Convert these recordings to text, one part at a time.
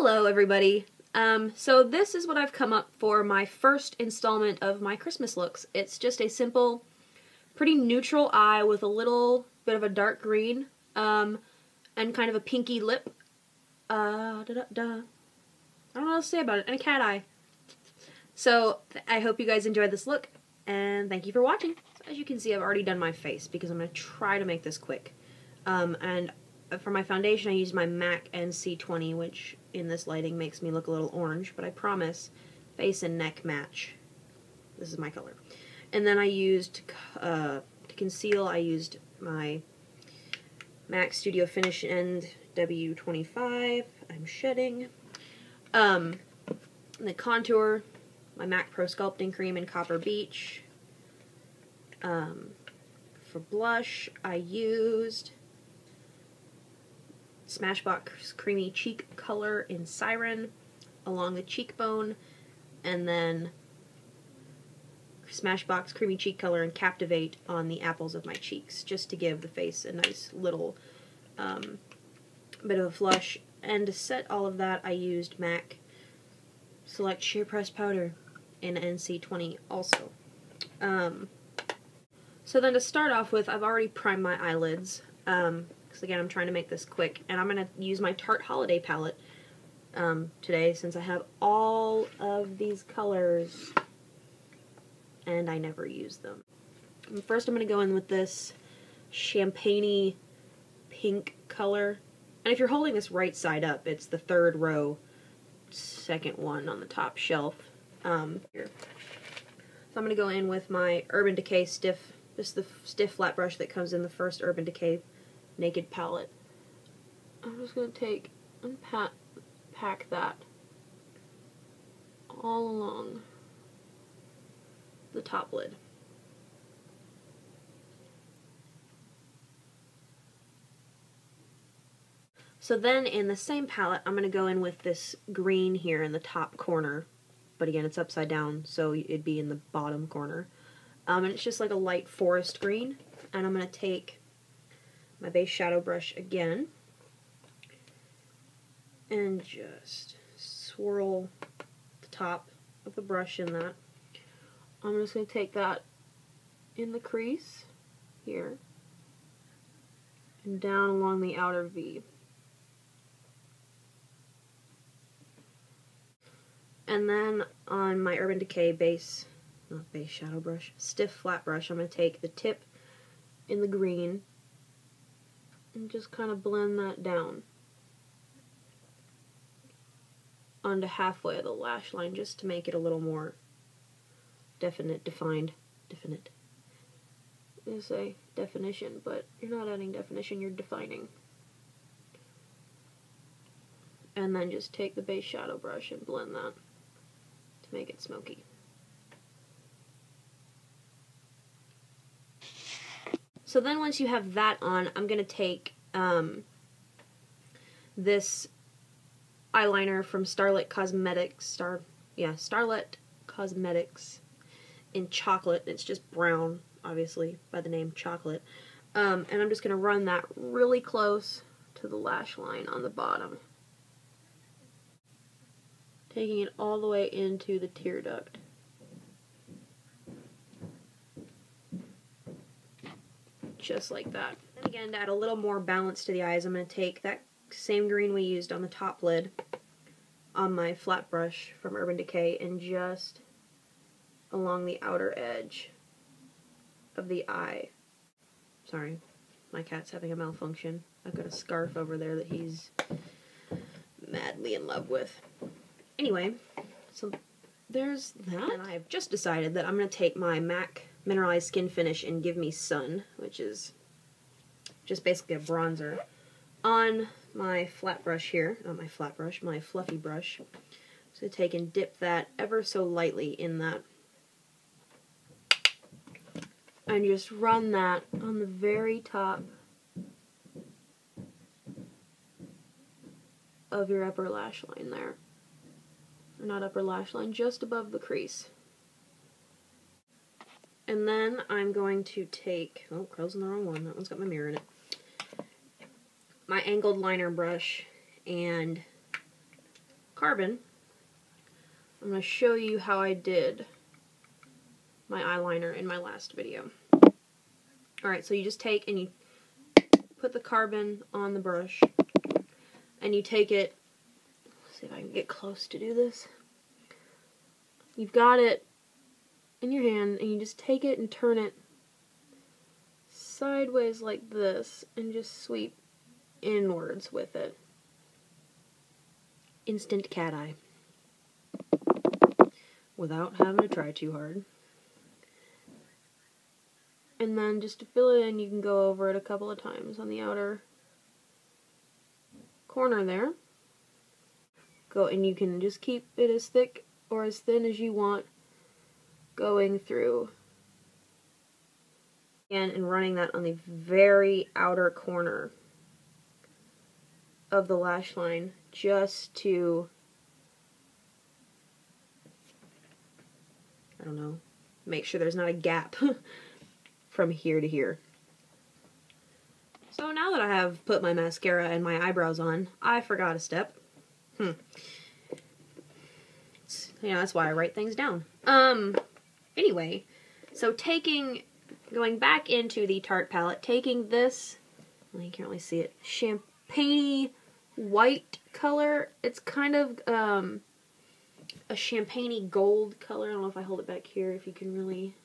Hello everybody. So this is what I've come up for my first installment of my Christmas looks. It's just a simple, pretty neutral eye with a little bit of a dark green, and kind of a pinky lip. I don't know what else to say about it, and a cat eye. So I hope you guys enjoyed this look, and thank you for watching. So, as you can see, I've already done my face because I'm going to try to make this quick. And for my foundation, I used my MAC NC20, which in this lighting makes me look a little orange, but I promise, face and neck match. This is my color. And then I used, to conceal, I used my MAC Studio Finish End W25. I'm shedding. The contour, my MAC Pro Sculpting Cream in Copper Beach. For blush, I used Smashbox Creamy Cheek Color in Siren along the cheekbone, and then Smashbox Creamy Cheek Color in Captivate on the apples of my cheeks, just to give the face a nice little bit of a flush. And to set all of that, I used MAC Select Sheer Press Powder in NC20 also. So then to start off with, I've already primed my eyelids, because again I'm trying to make this quick, and I'm going to use my Tarte Holiday palette today, since I have all of these colors and I never use them. And first I'm going to go in with this champagne-y pink color, and if you're holding this right side up, it's the third row, second one on the top shelf. Here. So I'm going to go in with my Urban Decay stiff, just the stiff flat brush that comes in the first Urban Decay Naked palette. I'm just going to take and pack that all along the top lid. So then in the same palette, I'm going to go in with this green here in the top corner, but again it's upside down, so it'd be in the bottom corner. And it's just like a light forest green, and I'm going to take my base shadow brush again and just swirl the top of the brush in that. I'm just going to take that in the crease here and down along the outer V. And then on my Urban Decay not base shadow brush, stiff flat brush, I'm going to take the tip in the green and just kind of blend that down onto halfway of the lash line, just to make it a little more definite. I'm going to say definition, but you're not adding definition, you're defining. And then just take the base shadow brush and blend that to make it smoky. So then once you have that on, I'm going to take this eyeliner from Starlet Cosmetics in chocolate. It's just brown, obviously, by the name chocolate. And I'm just going to run that really close to the lash line on the bottom, taking it all the way into the tear duct. Just like that. And again, to add a little more balance to the eyes, I'm going to take that same green we used on the top lid on my flat brush from Urban Decay and just along the outer edge of the eye. Sorry, my cat's having a malfunction. I've got a scarf over there that he's madly in love with. Anyway, so there's that. And I've just decided that I'm going to take my MAC Mineralized Skin Finish in Give Me Sun, which is just basically a bronzer, on my flat brush here, not my flat brush, my fluffy brush. So take and dip that ever so lightly in that, and just run that on the very top of your upper lash line there. Or not upper lash line, just above the crease. And then I'm going to take, oh, closing the wrong one, that one's got my mirror in it, my angled liner brush, and carbon, I'm going to show you how I did my eyeliner in my last video. Alright, so you just take and you put the carbon on the brush, and you take it, let's see if I can get close to do this. You've got it in your hand, and you just take it and turn it sideways like this, and just sweep inwards with it. Instant cat eye. Without having to try too hard. And then just to fill it in, you can go over it a couple of times on the outer corner there. Go, and you can just keep it as thick or as thin as you want going through. And running that on the very outer corner of the lash line, just to, I don't know, make sure there's not a gap from here to here. So now that I have put my mascara and my eyebrows on, I forgot a step. That's why I write things down. Anyway, so going back into the Tarte palette, taking this, well, you can't really see it, champagne-y white color. It's kind of a champagne-y gold color. I don't know if I hold it back here, if you can really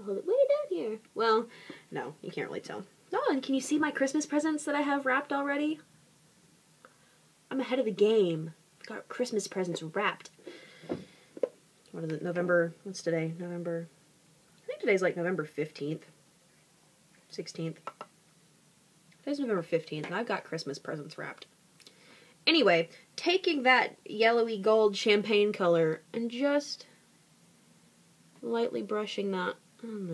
hold it way down here. Well, no, you can't really tell. Oh, and can you see my Christmas presents that I have wrapped already? I'm ahead of the game. I've got Christmas presents wrapped. What is it, November, what's today? November, I think today's like November 15th, 16th. Today's November 15th, and I've got Christmas presents wrapped. Anyway, taking that yellowy gold champagne color and just lightly brushing that on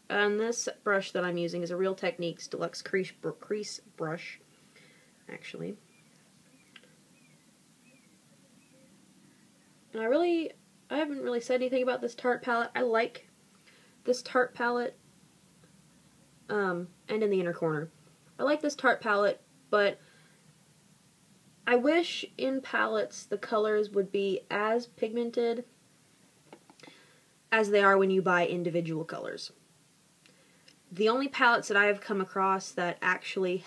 there. And this brush that I'm using is a Real Techniques Deluxe Crease Brush, actually. And I haven't really said anything about this Tarte palette. I like this Tarte palette, and in the inner corner. I like this Tarte palette, but I wish in palettes the colors would be as pigmented as they are when you buy individual colors. The only palettes that I have come across that actually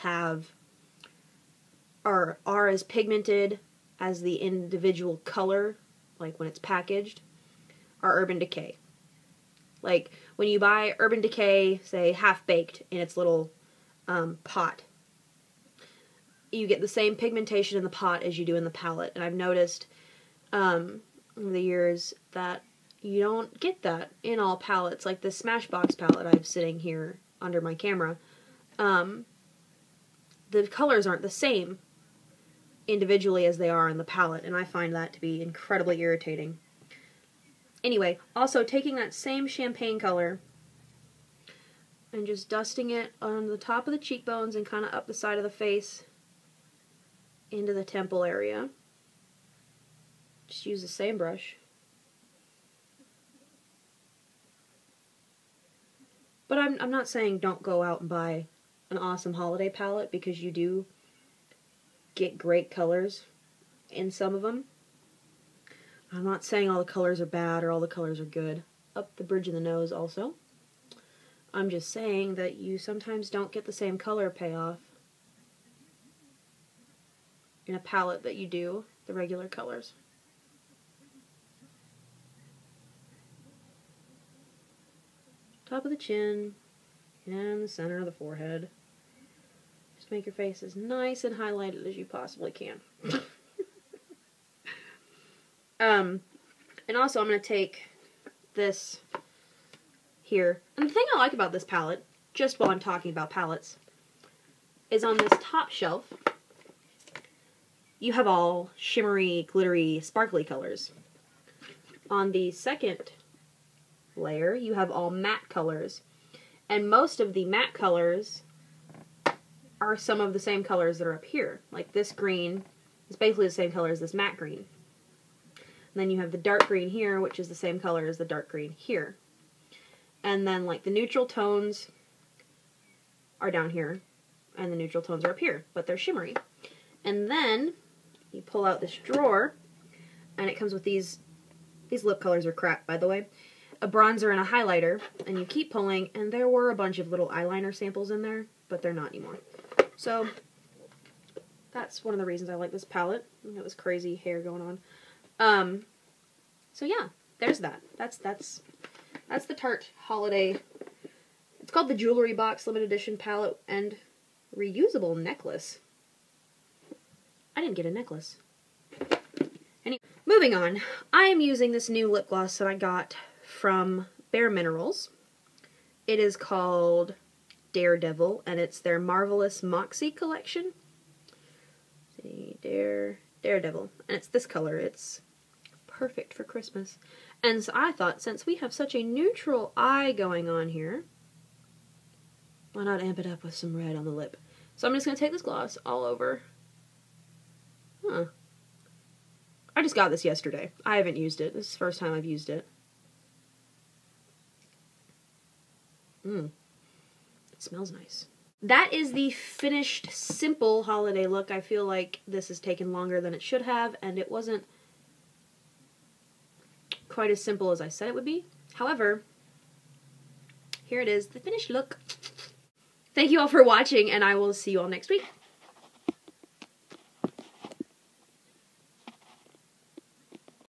are as pigmented as the individual color, like when it's packaged, are Urban Decay. Like when you buy Urban Decay, say half-baked in its little pot, you get the same pigmentation in the pot as you do in the palette. And I've noticed over the years that you don't get that in all palettes. Like the Smashbox palette I have sitting here under my camera, the colors aren't the same individually as they are in the palette, and I find that to be incredibly irritating. Anyway, also taking that same champagne color and just dusting it on the top of the cheekbones and kind of up the side of the face into the temple area. Just use the same brush. But I'm not saying don't go out and buy an awesome holiday palette, because you do get great colors in some of them. I'm not saying all the colors are bad or all the colors are good. Up the bridge of the nose also. I'm just saying that you sometimes don't get the same color payoff in a palette that you do the regular colors. Top of the chin and the center of the forehead. Just make your face as nice and highlighted as you possibly can. And also I'm going to take this here. And the thing I like about this palette, just while I'm talking about palettes, is on this top shelf, you have all shimmery, glittery, sparkly colors. On the second layer, you have all matte colors. And most of the matte colors are some of the same colors that are up here. Like this green is basically the same color as this matte green. And then you have the dark green here, which is the same color as the dark green here. And then like the neutral tones are down here. and the neutral tones are up here, but they're shimmery. And then you pull out this drawer, and it comes with these lip colors are crap, by the way, a bronzer and a highlighter, and you keep pulling, and there were a bunch of little eyeliner samples in there, but they're not anymore. So that's one of the reasons I like this palette. It was crazy hair going on. So yeah, there's that. That's the Tarte Holiday. It's called the Jewelry Box Limited Edition Palette and Reusable Necklace. I didn't get a necklace. Anyway, moving on. I am using this new lip gloss that I got from Bare Minerals. It is called Daredevil, and it's their Marvelous Moxie collection. Let's see, Daredevil, and it's this color. It's perfect for Christmas. And so I thought, since we have such a neutral eye going on here, why not amp it up with some red on the lip? So I'm just going to take this gloss all over. Huh. I just got this yesterday. I haven't used it. This is the first time I've used it. It smells nice. That is the finished, simple holiday look. I feel like this has taken longer than it should have, and it wasn't quite as simple as I said it would be. However, here it is, the finished look. Thank you all for watching, and I will see you all next week.